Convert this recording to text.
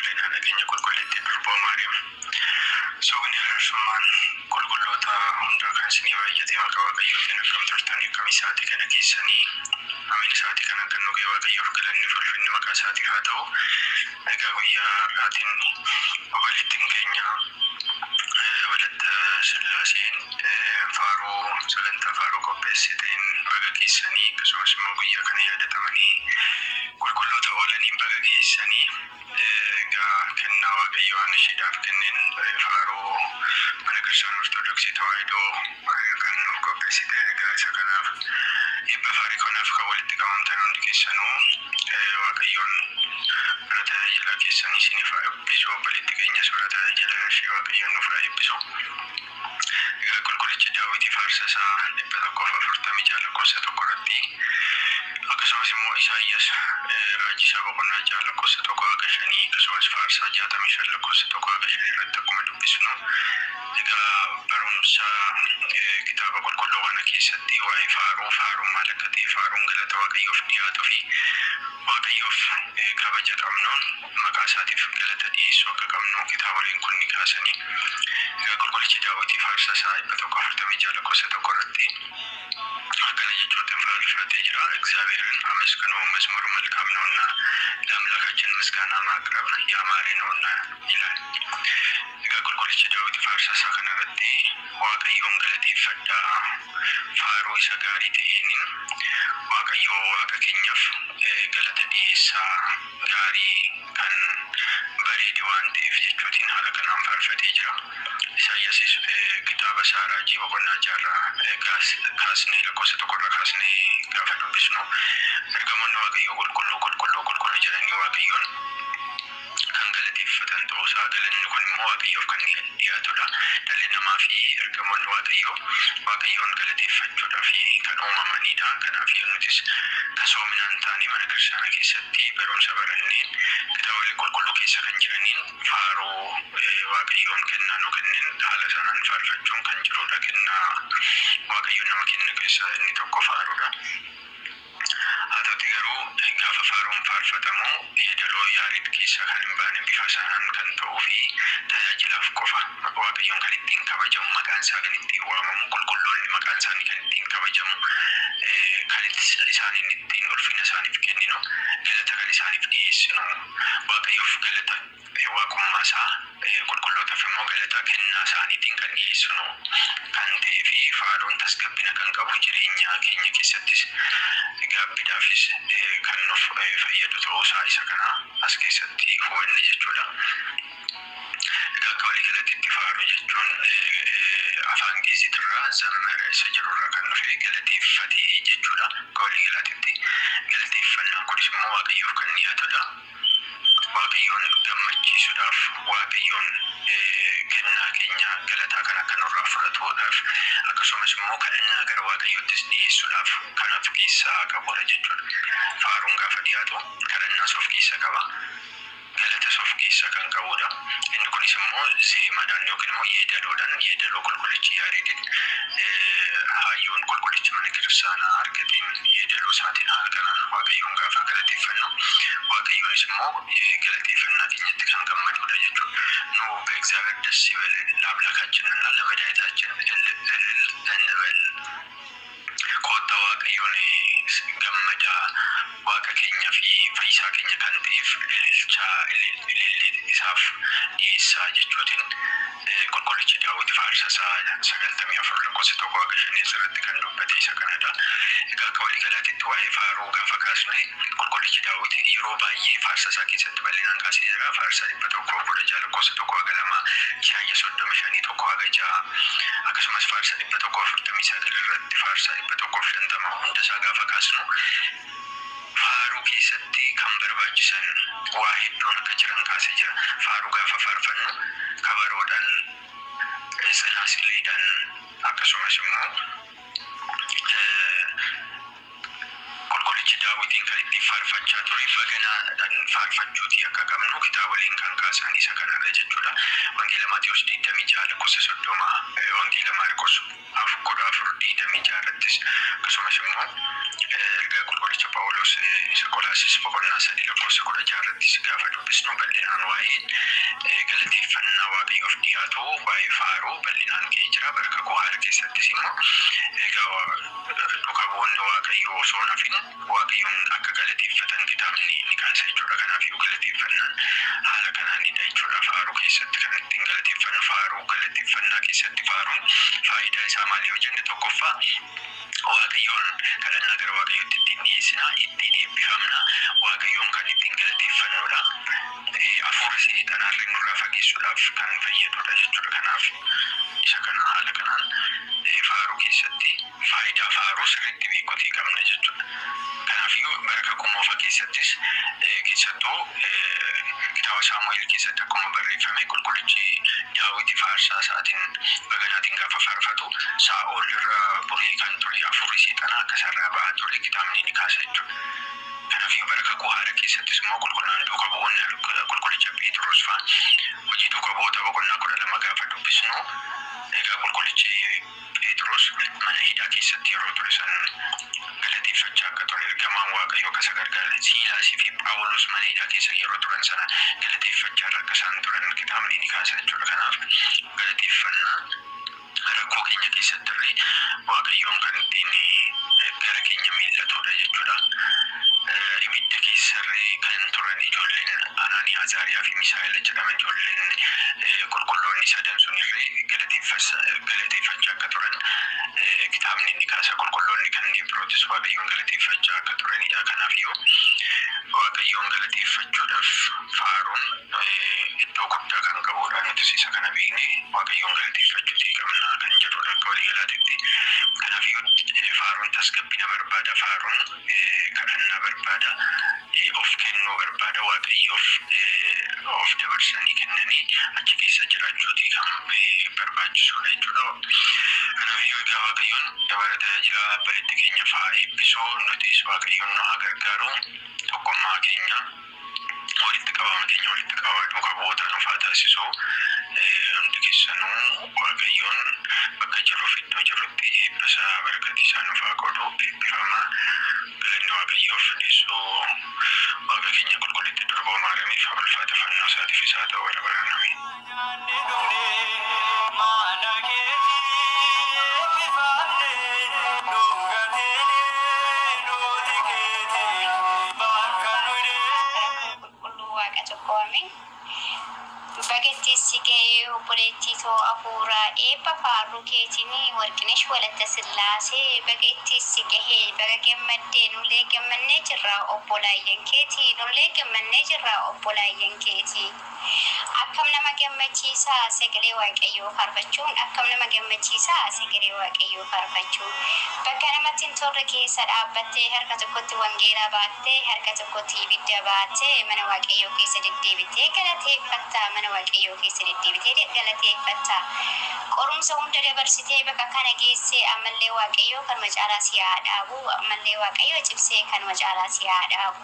ijoolleen haadha keenya qulqulleetti durboo Maariyaam. Soogni araarsummaan qulqulloota hundaa kan isinii baay'atee maqaa Waaqayyootiin akkam turtanii akkam isaatii kana keessanii amiin isaatii kana kan nuqee Waaqayyoof galanni ulfinni maqaa isaatii haa ta'u. Egaa guyyaa har'aatiin obboleettiin keenya Walatta Sillaaseen faaruu sagantaa faaruu qopheessiteen baga geessanii akkasumas immoo guyyaa kana yaadatamanii qulqulloota oolaniin baga geessanii. Egaa kennaa Waaqayyo waan isheedhaaf kenneen faaruu mana Kiristaanaa Ortodoksii Tawaahidoo kan nuuf qopheessite. Egaa isa kanaaf eebba faarii kanaaf kan walitti qabamtan hundi keessanuu Waaqayyoon bara tajaajila keessanii isiniif haa eebbisu. Obboleettii keenyas bara tajaajila ishee Waaqayyoon nuuf haa eebbisu. Egaa qulqullichi Daawit faarsa isaa 146 lakkoofsa 1 irratti akkasumas immoo Isaayyaas raajii isaa boqonnaa 6 lakkoofsa 1 hanga 5 akkasumas faarsaa 65 lakkoofsa 1 hanga 5 irratti akkuma dubbisnu. Egaa barumsa kitaaba qulqulluu kana keessatti waa'ee faaruun maal akka ta'e, faaruun galata Waaqayyoof dhiyaatuu fi Waaqayyoof kabaja qabnuun maqaa isaatiif galata dhiyeessuu akka qabnu kitaaboleen kun ni kaasanii. Egaa qulqullichi Daawit faarsa isaa 146 lakkoofsa 1 irratti akkana jechuutiin faarfatee jira. እግዚአብሔርን አመስግኑ መዝሙር መልካም ነውና ለአምላካችን ምስጋና ማቅረብ ያማረ ነውና ይላል። Egaa qulqullichi Daawit faarsa isaa kana irratti Waaqayyoon galateeffadhaa, faaruu isa gaarii ta'een Waaqayyo Waaqa keenyaaf galata dhiyeessaa, gaarii kan bareede waan ta'eef jechuutiin haala kanaan faarfatee jira. Isaayyaasis kitaaba isaa raajii boqonnaa 6 kaasnee lakkoofsa 1 irraa kaasnee gaafa dubbisnu ergamoonni Waaqayyoo qulqulluu jedhanii Waaqayyoon kan galateeffatan ta'uusaa, galanni kun immoo Waaqayyoof kan dhiyaatudha. Dhalli namaa fi ergamoonni Waaqayyoon galateeffachuudhaaf kan uumamanidha. Kanaaf nutis tasoominaan taanee mana kiristaanaa keessatti barumsa baranneen kitaabolee qulqulluu keessa kan jiraniin faaruu Waaqayyoon kennaa nu kenneen haala sanaan faarfachuun kan jirudha. Kennaa Waaqayyoon nama kennu keessaa inni tokko faaruudha. Haa ta'uti garuu gaafa faaruun faarfatamu yeedaloo Yaareed keessa kan hin baane bifa sanaan kan ta'uu fi tajaajilaaf qofa Waaqayyoon kan ittiin kabajamu, maqaan isaa kan ittiin waamamu, qulqulloonni maqaan isaanii kan ittiin kabajamu, kan isaaniin ittiin ulfina isaaniif kenninu, galata kan isaaniif dhiyeessinu, Waaqayyoof galata waaqummaa isaa, qulqullootaaf immoo galata kennaa isaaniitiin kan dhiyeessinu kan ta'ee fi faaruun tasgabbina kan qabu jireenya keenya keessattis gaabbiidhaafis kan nuuf fayyadu ta'uusaa isa kana as keessatti hubanne jechuudha. Egaa akka waliigalatti faaruu jechuun afaan Ingiliziitirraa zammara isa jedhurraa kan dhufe galateeffatee jechuudha. Akka waliigalatti galateeffannaan kunis immoo Waaqayyoof kan dhiyaatudha. Waaqayyoon gammachiisuudhaaf, Waaqayyoon kennaa keenya galataa kan akka nurraa fudhatuudhaaf akkasumas immoo kadhannaa gara Waaqayyoottis dhiyeessuudhaaf kan of keessaa qabudha jechuudha. Faaruun gaafa dhiyaatu kadhannaas of keessa qaba, galatas of keessa kan qabudha. Inni kunis immoo zeemaadhaan yookiin immoo yeedaloo qulqullichi Yaareediin hayyoon qulqullichi mana kiristaanaa argateen yeedaloo isaatiin haala kanaan Waaqayyoon gaafa galateeffannu Waaqayyoonis immoo galateeffannaa keenyatti kan gammadudha jechuudha. Nu በእግዚአብሔር ደስ ይበለን ለአምላካችንና ለመድኃኒታችን እልል እንበል። ከወጣ Waaqayyoon gammada Waaqa keenyaa fi fayyisaa keenya kan ta'eef ilillee isaaf dhiyeessaa jechuutiin qulqullichi Daawit faarsa isaa 94 lakkoofsa 1 hanga 5 irratti kan dubbate isa kanadha. Egaa akka waliigalaatti waa'ee faaruu gaafa kaasne qulqullichi Daawit yeroo baay'ee faarsa isaa keessatti bal'inaan kaasee jira. Faarsa 116 lakkoofsa 1 hanga 2, Isaayyaas 35 1 hanga 6 akkasumas faarsa 149 irratti faarsa 150 hunda isaa gaafa kaasnu faaruu keessatti kan barbaachisan waa hedduun akka jiran kaasee jira. Faaruu gaafa faarfannu kabaroodhaan, tsinaasileedhaan akkasumas immoo qulqullichi daawwitiin kan itti faarfachaa ture baganaadhaan faarfachuuti akka qabnu kitaaboliin kan kaasan isa kanarra jechuudha. Wangeela Maatiyos 26:30 Wangeela Maarqos 4:26 akkasumas immoo ergaa qulqullicha Phaawulos isa Qolaasis 3:16 gaafa dubbisnu bal'inaan waa'ee galateeffannaa Waaqayyoof dhiyaatu waa'ee faaruu bal'inaan ka'ee jira. Barka Kuhaara keessattis immoo egaa duuka bu'oonni Waaqayyoo osoo nafin Waaqayyoon akka galateeffatan kitaabni ni kaasa jechuudha. Kanaafuu galateeffannaan haala kanaanidha jechuudha. Faaruu keessatti kan ittiin galateeffannu faaruu galateeffannaa keessatti faaruun faayidaa isaa maali yoo jenne tokkoffaa Waaqayyoon kadhannaa gara Waaqayyootti ittiin dhiyeessina, ittiin eebbifamna, Waaqayyoon kan ittiin galateeffannudha. Hafuura seexanaarra nurraa fageessuudhaaf kan fayyadudha jechuudha. Kanaaf isa kana haala kanaan faaruu keessatti faayidaa faaruu sirriitti beekuutii qabna jechuudha. Kanaafuu baraka kummoofa keessattis keessattuu kitaaba Saamu'eel keessatti akkuma barreeffame qulqullichi Daawit faarsaa isaatiin baganaatiin gaafa faarfatu Saa'ol irra buree kan ture hafuurri seexanaa akka sarara ba'aa ture kitaabni ni kaasa jechuudha. Kanaafuu baraka Kuhaara keessattis immoo qulqullinaan duuka bu'oonni qulqullicha Phexros fa'a hojii duuka bu'oota boqonnaa 12 gaafa dubbisnu egaa qulqullichi Phexros mana hidhaa keessatti yeroo ture san galateeffachaa akka ture ergamaan Waaqayyoo akka gargaare Siilaasii fi Phaawulos mana hidhaa keessa yeroo turan sana galateeffachaa akka isaan turan kitaabni ni kaasa jechuudha. Kanaaf galateeffannaa rakkoo keenya keessatti illee Waaqayyoon kan ittiin gara keenya miillatudha jechuudha. Ibidda keessarree kan turan ijoolleen Anaaniyaa, Azaariyaa fi Misaa'eel jedhaman ijoolleen qulqulloonni sadan sunirree galateeffachaa akka turan kitaabni ni kaasa. Qulqulloonni kanneen birootis Waaqayyoon galateeffachaa akka turanidha. Kanaafuu Waaqayyoon galateeffachuudhaaf faaruun iddoo guddaa kan qabudha. Nutis isa kana beeknee Waaqayyoon galateeffachuutii qabna kan jedhudha akka waliigalaatti. Kanaafuu faaruun tasgabbina barbaada, faaruun kadhannaa barbaada, of kennuu barbaada, Waaqayyoof of dabarsanii kennanii achi keessa jiraachuutii kan barbaachisudha jechuudha. Kanaafuu egaa Waaqayyoon dabara tajaajila bal'atti keenya fa'aa eebbisuu nutis Waaqayyoon nu haa gargaaru. Tokkummaa keenya walitti qabama keenya walitti qabaa duuka bu'oota nuuf haa taasisu. Hundi keessanuu Waaqayyoon bakka jiruuf iddoo jirutti eebbisaa barakatii isaa nuuf haa godhu. Eebbifama galanni Waaqayyoof dhiisuu Waaqa keenya qulqullitti durba maaramiif ulfaata fannoo isaatiif isaa ta'uu bara baraan ameen. Bagetti sikee obboleettii too afuuraa eebba faaruu keetinii Warqinesh Walatta Sillaasee bagetti sikee baga gammaddee nullee gammannee jirraa obboleeyyan keetii nullee gammannee jirraa obboleeyyan keetii. Akkam nama gammachiisaa sagalee Waaqayyoo faarfachuun akkam nama gammachiisaa sagalee Waaqayyoo faarfachuun bakka namatti hin tolle keessa dhaabbattee harka tokkotti wangeelaa baattee harka tokkotti ibidda baattee mana Waaqayyoo keessa deddeebitee galateeffattaa mana Waaqayyoo keessa deddeebitee galateeffattaa qorumsa hunda dabarsitee bakka kana geessee ammallee Waaqayyoo kan macaalaa si haa dhaabu ammallee Waaqayyoo cibsee kan macaalaa si haa dhaabu.